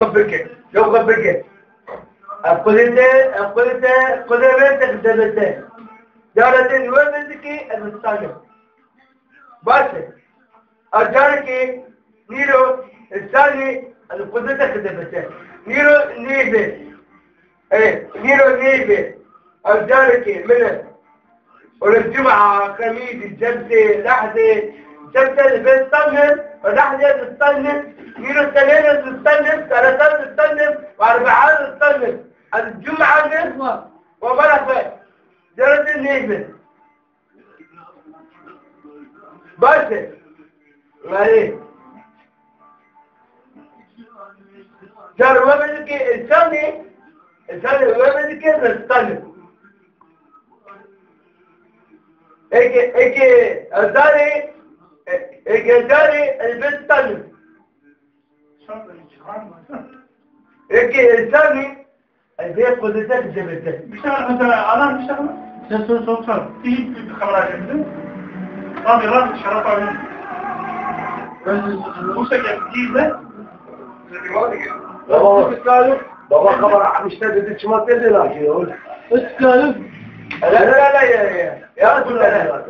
Compliqué, yo compliqué. Quelle بنتك دبتين. دارتين وين بنتك المستعجل. بس أرجعك نيرو الثاني قدرتك دبتين. نيرو نيبي. إيه نيرو نيبي. أرجعك من والجمعة خميس الجبسة لحظة جبسة اللي بتطنن ولحظة تطنن نيرو الثانية تطنن ثلاثات تطنن وأربعات تطنن الجمعة نصف وبركة جرد النيبة بس غريب جر وبدك الثاني وبدك تطنن ايكي الداري البيت تطنن ايكي الثاني البيت قدرتك جبتك بيشتغل مثلا انا بيشتغل صوت تيجي بخبرات جدا طب يلا شرف عليك بس وصلك جديده بابا خبر مش تقدر تشمت لي لا يقول اسكالف لا يا قدرة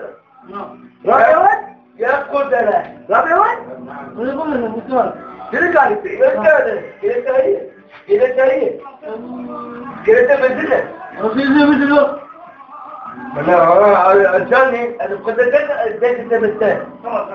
رابعوان يا قدرة رابعوان انا بقول لك بكار كده قالت كده تبدله وفي مثله انا الثاني انا قدرتك اديك تبدله خلاص